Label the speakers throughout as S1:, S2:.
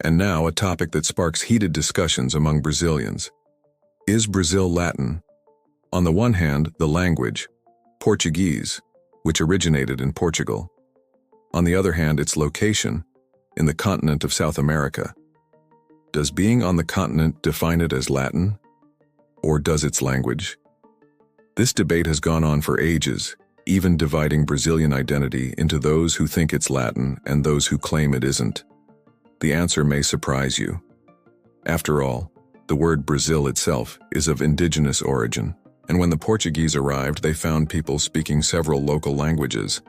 S1: And now a topic that sparks heated discussions among Brazilians. Is Brazil Latin? On the one hand, the language, Portuguese, which originated in Portugal. On the other hand, its location, in the continent of South America. Does being on the continent define it as Latin? Or does its language? This debate has gone on for ages, even dividing Brazilian identity into those who think it's Latin and those who claim it isn't. The answer may surprise you. After all, the word Brazil itself is of indigenous origin, and when the Portuguese arrived, they found people speaking several local languages.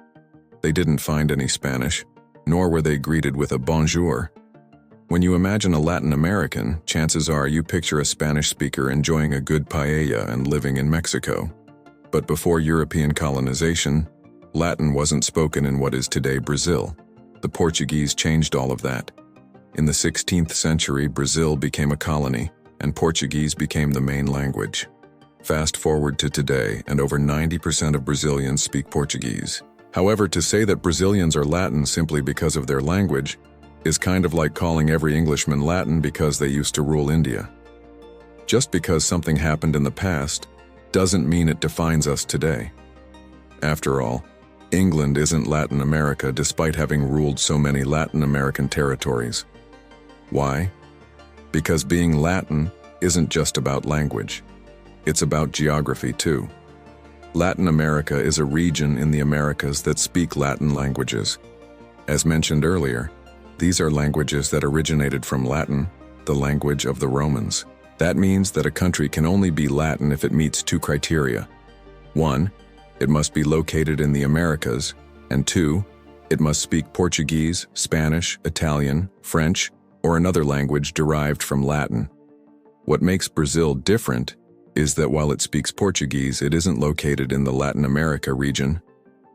S1: They didn't find any Spanish, nor were they greeted with a bonjour. When you imagine a Latin American, chances are you picture a Spanish speaker enjoying a good paella and living in Mexico. But before European colonization, Latin wasn't spoken in what is today Brazil. The Portuguese changed all of that. In the 16th century, Brazil became a colony, and Portuguese became the main language. Fast forward to today, and over 90% of Brazilians speak Portuguese. However, to say that Brazilians are Latin simply because of their language is kind of like calling every Englishman Latin because they used to rule India. Just because something happened in the past doesn't mean it defines us today. After all, England isn't Latin America despite having ruled so many Latin American territories. Why? Because being Latin isn't just about language. It's about geography too. Latin America is a region in the Americas that speak Latin languages. As mentioned earlier, these are languages that originated from Latin, the language of the Romans. That means that a country can only be Latin if it meets two criteria. 1, it must be located in the Americas, and 2, it must speak Portuguese, Spanish, Italian, French, or another language derived from Latin. What makes Brazil different is that while it speaks Portuguese, it isn't located in the Latin America region,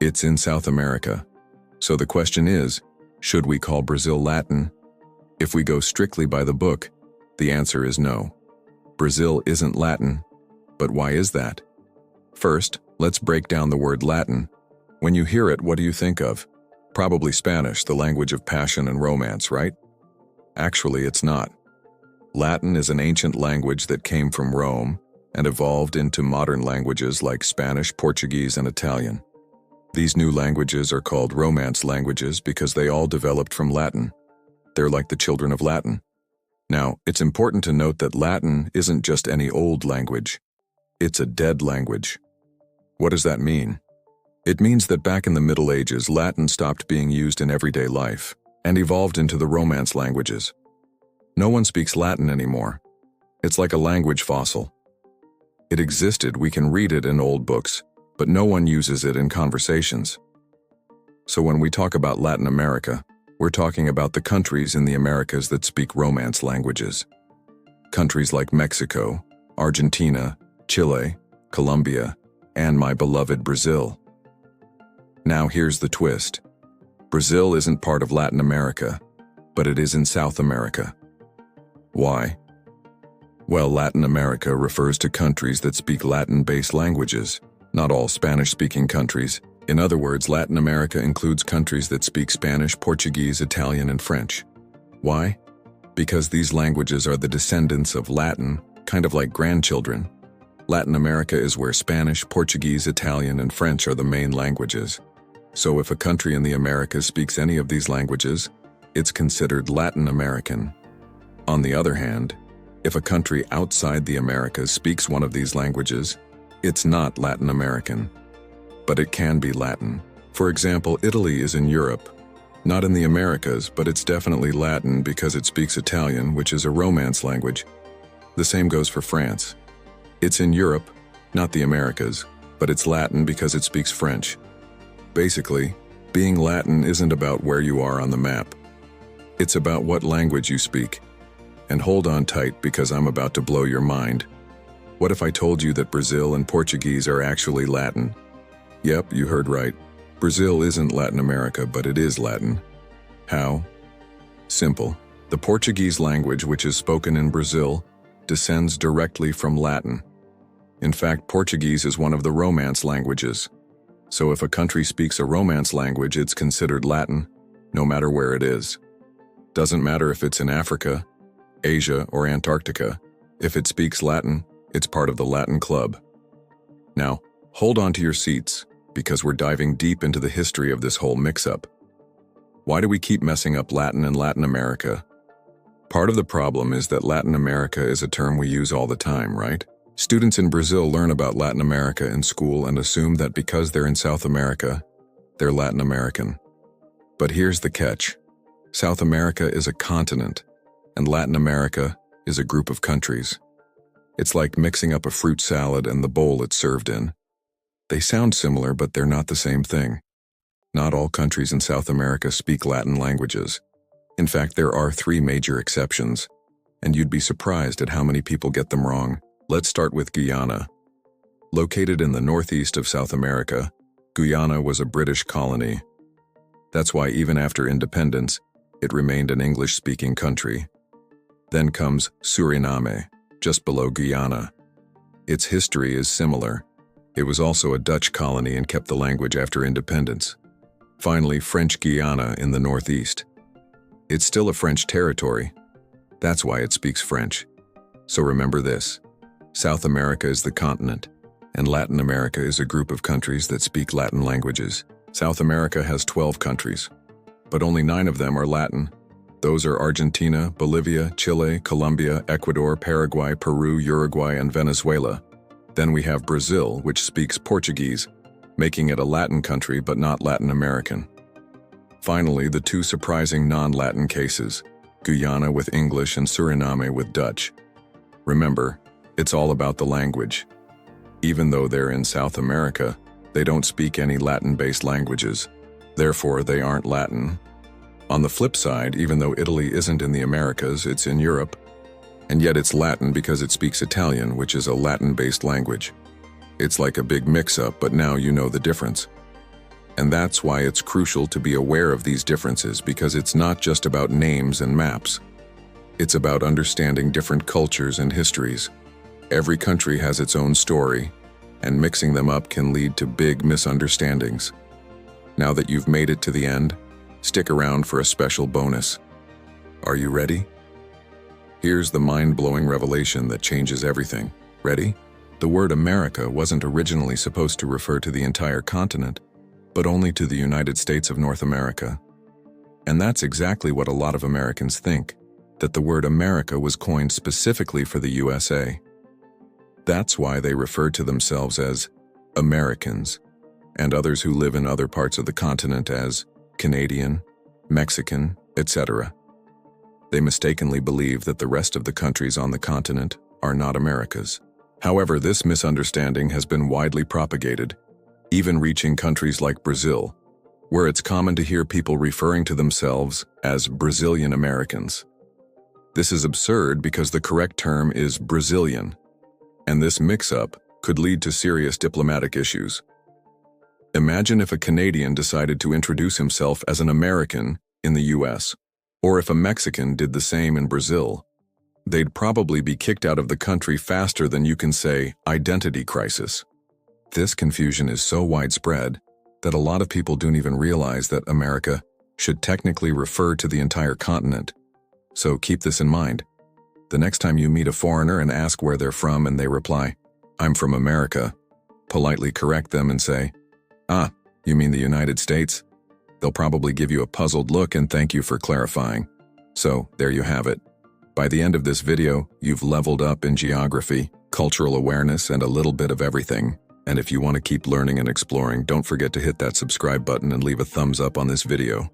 S1: it's in South America. So the question is, should we call Brazil Latin? If we go strictly by the book, the answer is no. Brazil isn't Latin. But why is that? First, let's break down the word Latin. When you hear it, what do you think of? Probably Spanish, the language of passion and romance, right? Actually, it's not. Latin is an ancient language that came from Rome and evolved into modern languages like Spanish, Portuguese, and Italian. These new languages are called Romance languages because they all developed from Latin. They're like the children of Latin. Now, it's important to note that Latin isn't just any old language. It's a dead language. What does that mean? It means that back in the Middle Ages, Latin stopped being used in everyday life and evolved into the Romance languages. No one speaks Latin anymore. It's like a language fossil. It existed, we can read it in old books, but no one uses it in conversations. So when we talk about Latin America, we're talking about the countries in the Americas that speak Romance languages. Countries like Mexico, Argentina, Chile, Colombia, and my beloved Brazil. Now here's the twist. Brazil isn't part of Latin America, but it is in South America. Why? Well, Latin America refers to countries that speak Latin-based languages, not all Spanish-speaking countries. In other words, Latin America includes countries that speak Spanish, Portuguese, Italian, and French. Why? Because these languages are the descendants of Latin, kind of like grandchildren. Latin America is where Spanish, Portuguese, Italian, and French are the main languages. So if a country in the Americas speaks any of these languages, it's considered Latin American. On the other hand, if a country outside the Americas speaks one of these languages, it's not Latin American. But it can be Latin. For example, Italy is in Europe, not in the Americas, but it's definitely Latin because it speaks Italian, which is a Romance language. The same goes for France. It's in Europe, not the Americas, but it's Latin because it speaks French. Basically, being Latin isn't about where you are on the map. It's about what language you speak. And hold on tight because I'm about to blow your mind. What if I told you that Brazil and Portuguese are actually Latin? Yep, you heard right. Brazil isn't Latin America, but it is Latin. How? Simple. The Portuguese language, which is spoken in Brazil, descends directly from Latin. In fact, Portuguese is one of the Romance languages. So if a country speaks a Romance language, it's considered Latin, no matter where it is. Doesn't matter if it's in Africa, Asia, or Antarctica. If it speaks Latin, it's part of the Latin Club. Now, hold on to your seats, because we're diving deep into the history of this whole mix-up. Why do we keep messing up Latin and Latin America? Part of the problem is that Latin America is a term we use all the time, right? Students in Brazil learn about Latin America in school and assume that because they're in South America, they're Latin American. But here's the catch. South America is a continent, and Latin America is a group of countries. It's like mixing up a fruit salad and the bowl it's served in. They sound similar, but they're not the same thing. Not all countries in South America speak Latin languages. In fact, there are 3 major exceptions, and you'd be surprised at how many people get them wrong. Let's start with Guyana. Located in the northeast of South America, Guyana was a British colony. That's why even after independence, it remained an English-speaking country. Then comes Suriname, just below Guyana. Its history is similar. It was also a Dutch colony and kept the language after independence. Finally, French Guiana in the northeast. It's still a French territory. That's why it speaks French. So remember this. South America is the continent, and Latin America is a group of countries that speak Latin languages. South America has 12 countries, but only 9 of them are Latin. Those are Argentina, Bolivia, Chile, Colombia, Ecuador, Paraguay, Peru, Uruguay, and Venezuela. Then we have Brazil, which speaks Portuguese, making it a Latin country but not Latin American. Finally, the 2 surprising non-Latin cases, Guyana with English and Suriname with Dutch. Remember, it's all about the language. Even though they're in South America, they don't speak any Latin-based languages. Therefore, they aren't Latin. On the flip side, even though Italy isn't in the Americas, it's in Europe. And yet it's Latin because it speaks Italian, which is a Latin-based language. It's like a big mix-up, but now you know the difference. And that's why it's crucial to be aware of these differences, because it's not just about names and maps. It's about understanding different cultures and histories. Every country has its own story, and mixing them up can lead to big misunderstandings. Now that you've made it to the end, stick around for a special bonus. Are you ready? Here's the mind-blowing revelation that changes everything. Ready? The word America wasn't originally supposed to refer to the entire continent, but only to the United States of North America. And that's exactly what a lot of Americans think, that the word America was coined specifically for the USA. That's why they refer to themselves as Americans, and others who live in other parts of the continent as Canadian, Mexican, etc. They mistakenly believe that the rest of the countries on the continent are not Americas. However, this misunderstanding has been widely propagated, even reaching countries like Brazil, where it's common to hear people referring to themselves as Brazilian Americans. This is absurd because the correct term is Brazilian, and this mix-up could lead to serious diplomatic issues. Imagine if a Canadian decided to introduce himself as an American in the US, or if a Mexican did the same in Brazil. They'd probably be kicked out of the country faster than you can say identity crisis. This confusion is so widespread that a lot of people don't even realize that America should technically refer to the entire continent. So keep this in mind. The next time you meet a foreigner and ask where they're from and they reply, "I'm from America," politely correct them and say, "Ah, you mean the United States?" They'll probably give you a puzzled look and thank you for clarifying. So, there you have it. By the end of this video, you've leveled up in geography, cultural awareness, and a little bit of everything. And if you want to keep learning and exploring, don't forget to hit that subscribe button and leave a thumbs up on this video.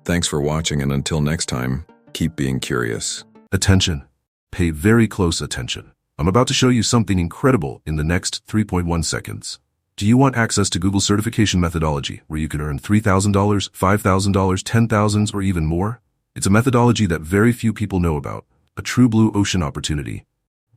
S1: Thanks for watching, and until next time, keep being curious.
S2: Attention. Pay very close attention. I'm about to show you something incredible in the next 3.1 seconds. Do you want access to Google certification methodology where you can earn $3,000, $5,000, $10,000, or even more? It's a methodology that very few people know about, a true blue ocean opportunity.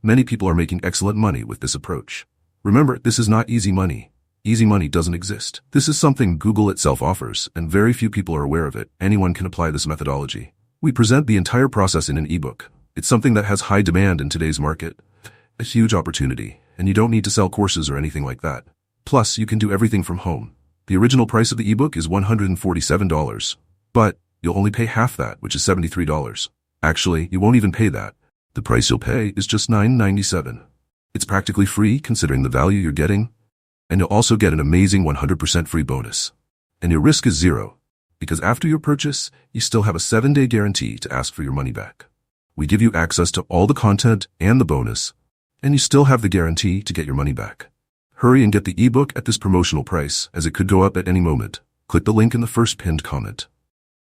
S2: Many people are making excellent money with this approach. Remember, this is not easy money. Easy money doesn't exist. This is something Google itself offers, and very few people are aware of it. Anyone can apply this methodology. We present the entire process in an ebook. It's something that has high demand in today's market. A huge opportunity, and you don't need to sell courses or anything like that. Plus, you can do everything from home. The original price of the ebook is $147. But you'll only pay half that, which is $73. Actually, you won't even pay that. The price you'll pay is just $9.97. It's practically free considering the value you're getting, and you'll also get an amazing 100% free bonus. And your risk is zero, because after your purchase, you still have a 7-day guarantee to ask for your money back. We give you access to all the content and the bonus, and you still have the guarantee to get your money back. Hurry and get the ebook at this promotional price, as it could go up at any moment. Click the link in the first pinned comment.